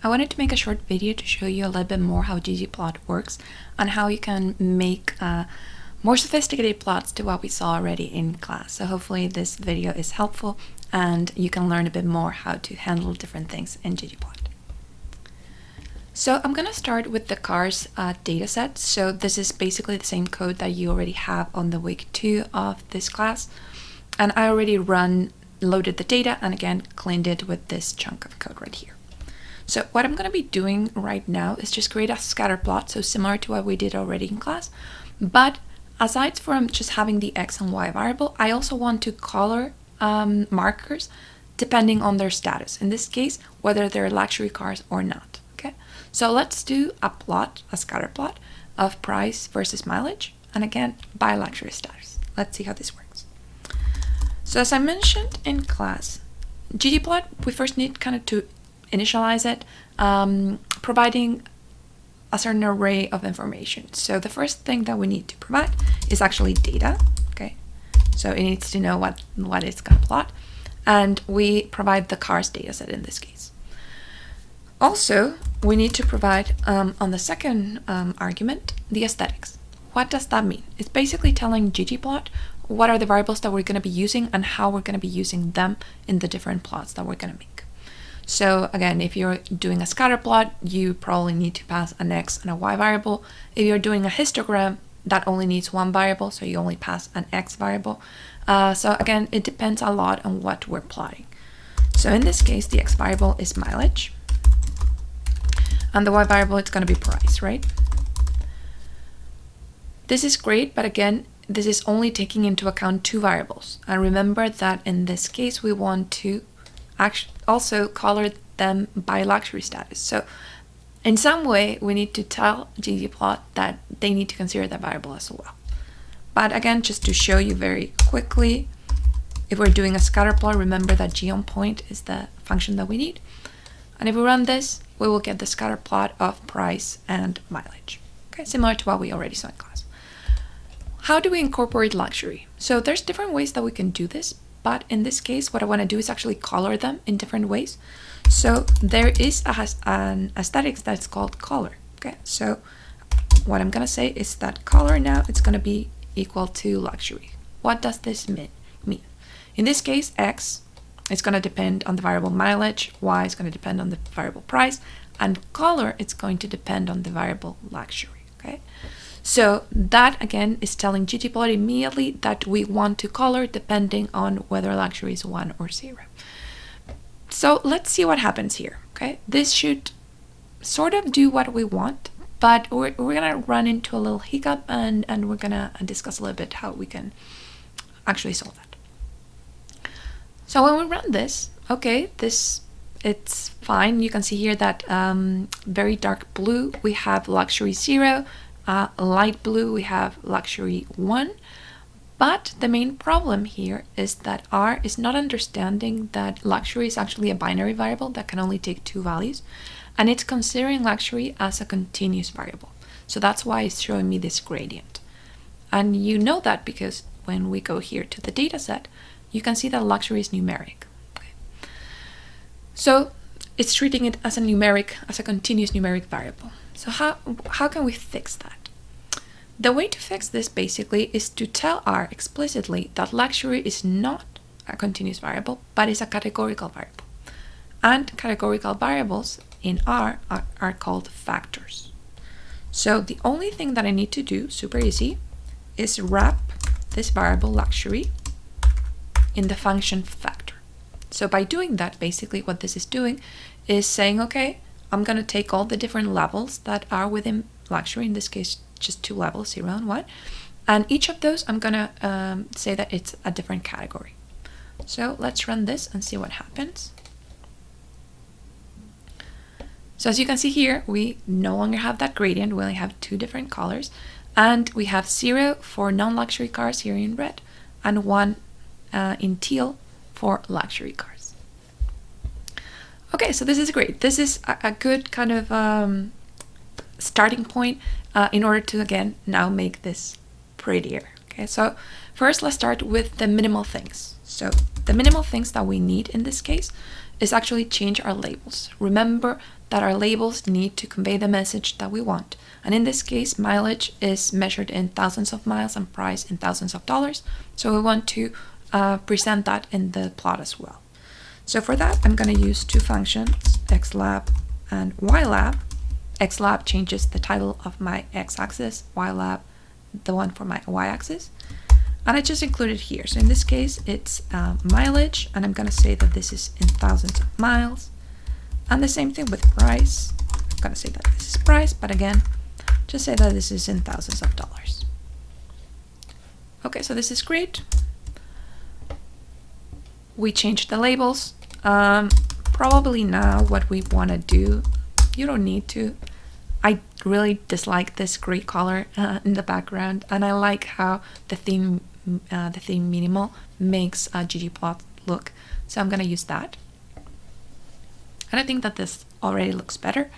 wanted to make a short video to show you a little bit more how ggplot works and how you can make more sophisticated plots to what we saw already in class. So hopefully this video is helpful and you can learn a bit more how to handle different things in ggplot. So I'm going to start with the cars dataset. So this is basically the same code that you already have on the week 2 of this class. And I already loaded the data and again cleaned it with this chunk of code right here. So what I'm going to be doing right now is just create a scatter plot, so similar to what we did already in class. But aside from just having the x and y variable, I also want to color markers depending on their status. In this case, whether they're luxury cars or not. Okay, so let's do a plot, a scatter plot of price versus mileage, and again by luxury status. Let's see how this works. So as I mentioned in class, ggplot, we first need kind of to initialize it, providing a certain array of information. So the first thing that we need to provide is actually data. Okay, so it needs to know what it's going to plot, and we provide the cars data set in this case. Also, we need to provide on the second argument the aesthetics. What does that mean? It's basically telling ggplot what are the variables that we're going to be using and how we're going to be using them in the different plots that we're going to make. So again, if you're doing a scatter plot, you probably need to pass an x and a y variable. If you're doing a histogram, that only needs one variable, so you only pass an x variable. So again, it depends a lot on what we're plotting. So in this case, the x variable is mileage, and the y variable is going to be price, right? This is great, but again, this is only taking into account 2 variables. And remember that in this case, we want to also color them by luxury status. So in some way, we need to tell ggplot that they need to consider that variable as well. But again, just to show you very quickly, if we're doing a scatter plot, remember that g_on_point is the function that we need. And if we run this, we will get the scatter plot of price and mileage. Okay, similar to what we already saw in class. How do we incorporate luxury? So there's different ways that we can do this, but in this case, what I want to do is actually color them in different ways. So there is an aesthetics that's called color. Okay, so what I'm going to say is that color now it's going to be equal to luxury. What does this mean? In this case, x is going to depend on the variable mileage, y is going to depend on the variable price, and color it's going to depend on the variable luxury. Okay, so that again is telling ggplot immediately that we want to color depending on whether luxury is 1 or 0. So let's see what happens here. Okay, this should sort of do what we want, but we're gonna run into a little hiccup and we're gonna discuss a little bit how we can actually solve that. So when we run this, okay, it's fine. You can see here that very dark blue we have luxury 0, light blue we have luxury 1. But the main problem here is that R is not understanding that luxury is actually a binary variable that can only take 2 values, and it's considering luxury as a continuous variable. So that's why it's showing me this gradient. And you know that because when we go here to the data set, you can see that luxury is numeric. Okay. So it's treating it as a continuous numeric variable. So how can we fix that? The way to fix this basically is to tell R explicitly that luxury is not a continuous variable, but is a categorical variable. And categorical variables in R are called factors. So the only thing that I need to do, super easy, is wrap this variable luxury in the function factor. So by doing that, basically what this is doing is saying, okay, I'm going to take all the different levels that are within luxury, in this case, just 2 levels, 0 and 1. And each of those, I'm going to say that it's a different category. So let's run this and see what happens. So as you can see here, we no longer have that gradient. We only have 2 different colors. And we have 0 for non-luxury cars here in red, and 1 in teal for luxury cars. Okay, so this is great. This is a good kind of starting point in order to, again, now make this prettier. Okay, so first let's start with the minimal things. So the minimal things that we need in this case is actually change our labels. Remember that our labels need to convey the message that we want. And in this case, mileage is measured in thousands of miles and price in thousands of dollars. So we want to present that in the plot as well. So for that, I'm going to use two functions, xlab and ylab. Xlab changes the title of my x-axis, ylab the one for my y-axis. And I just included here. So in this case, it's mileage, and I'm going to say that this is in thousands of miles. And the same thing with price. I'm going to say that this is price, but again, just say that this is in thousands of dollars. Okay, so this is great. We changed the labels. Probably now what we want to do, you don't need to. I really dislike this gray color in the background, and I like how the theme minimal makes a ggplot look. So I'm going to use that. And I think that this already looks better.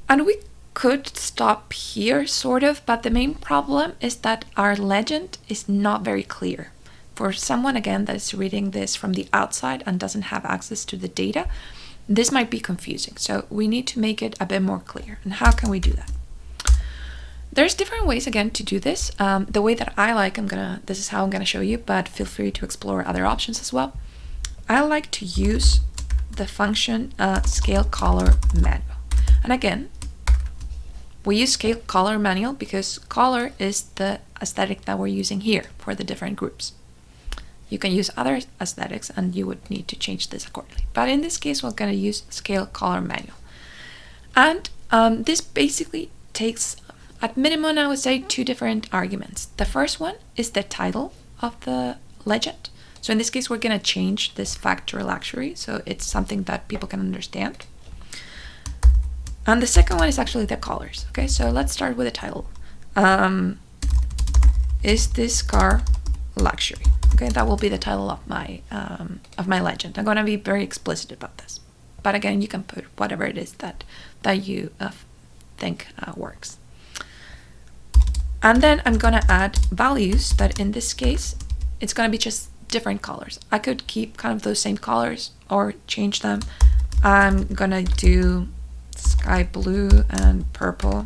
And we could stop here, sort of, but the main problem is that our legend is not very clear. For someone, again, that is reading this from the outside and doesn't have access to the data, this might be confusing. So we need to make it a bit more clear. And how can we do that? There's different ways, again, to do this. The way that I like, this is how I'm gonna show you, but feel free to explore other options as well. I like to use the function scale color manual. And again, we use scale color manual because color is the aesthetic that we're using here for the different groups. You can use other aesthetics and you would need to change this accordingly. But in this case, we're going to use scale color manual. And this basically takes, at minimum, I would say, two different arguments. The first one is the title of the legend. So in this case, we're going to change this factor luxury, so it's something that people can understand. And the second one is actually the colors. Okay, so let's start with the title. Is this car luxury? Okay, that will be the title of my legend. I'm going to be very explicit about this. But again, you can put whatever it is that you think works. And then I'm going to add values that in this case, it's going to be just different colors. I could keep kind of those same colors or change them. I'm going to do sky blue and purple.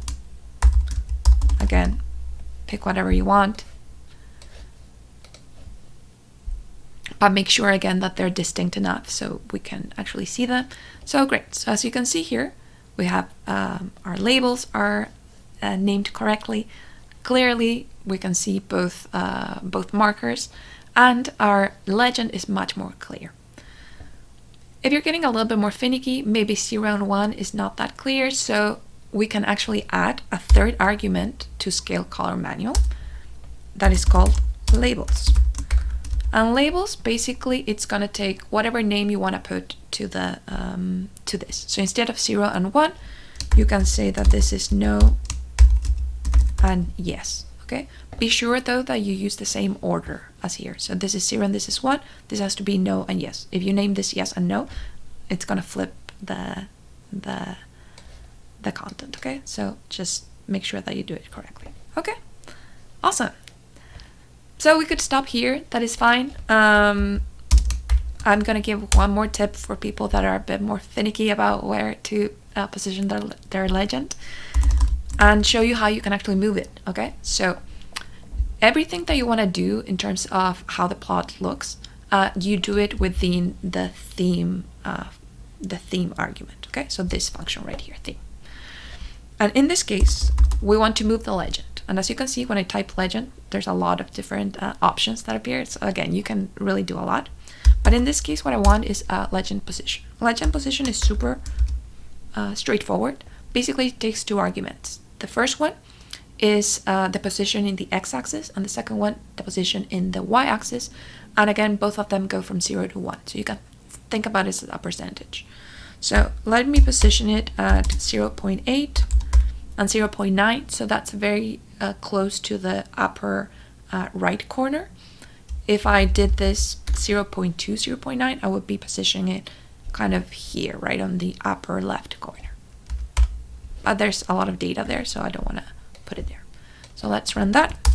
Again, pick whatever you want. But make sure again that they're distinct enough so we can actually see them. So great. So as you can see here, we have our labels are named correctly. Clearly, we can see both markers, and our legend is much more clear. If you're getting a little bit more finicky, maybe 0 and 1 is not that clear, so we can actually add a third argument to scale color manual that is called labels. And labels, basically, it's going to take whatever name you want to put to the to this. So instead of 0 and 1, you can say that this is no and yes. Okay. Be sure though that you use the same order as here. So this is 0 and this is 1. This has to be no and yes. If you name this yes and no, it's going to flip the content. Okay. So just make sure that you do it correctly. Okay. Awesome. So we could stop here. That is fine. I'm going to give one more tip for people that are a bit more finicky about where to position their legend and show you how you can actually move it. Okay, so everything that you want to do in terms of how the plot looks, you do it within the theme argument. Okay, so this function right here, theme. And in this case, we want to move the legend. And as you can see, when I type legend, there's a lot of different options that appear. So again, you can really do a lot. But in this case, what I want is a legend position. Legend position is super straightforward. Basically, it takes two arguments. The first one is the position in the x-axis, and the second one, the position in the y-axis. And again, both of them go from 0 to 1. So you can think about it as a percentage. So let me position it at 0.8 and 0.9. So that's very close to the upper right corner. If I did this 0.2, 0.9, I would be positioning it kind of here, right on the upper left corner. But there's a lot of data there, so I don't want to put it there. So let's run that.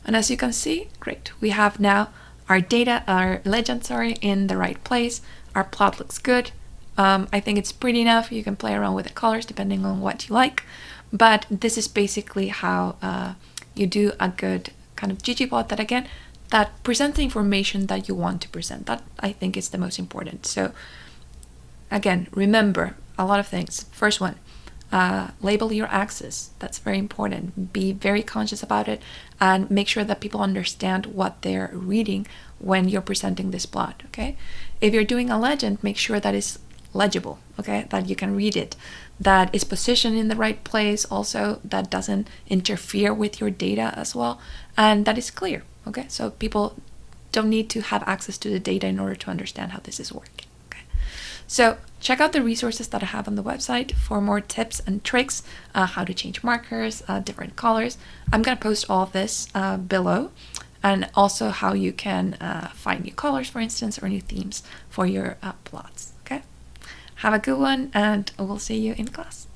And as you can see, great. We have now our data, our legend, sorry, in the right place. Our plot looks good. I think it's pretty enough. You can play around with the colors depending on what you like. But this is basically how you do a good kind of ggplot that, again, that presents the information that you want to present. That, I think, is the most important. So again, remember a lot of things. First one, label your axis. That's very important. Be very conscious about it and make sure that people understand what they're reading when you're presenting this plot, okay? If you're doing a legend, make sure that it's legible, okay? That you can read it, that is positioned in the right place, also that doesn't interfere with your data as well, and that is clear, okay? So people don't need to have access to the data in order to understand how this is working, okay? So check out the resources that I have on the website for more tips and tricks, how to change markers, different colors. I'm gonna post all of this below, and also how you can find new colors, for instance, or new themes for your plots, okay? Have a good one, and we'll see you in class.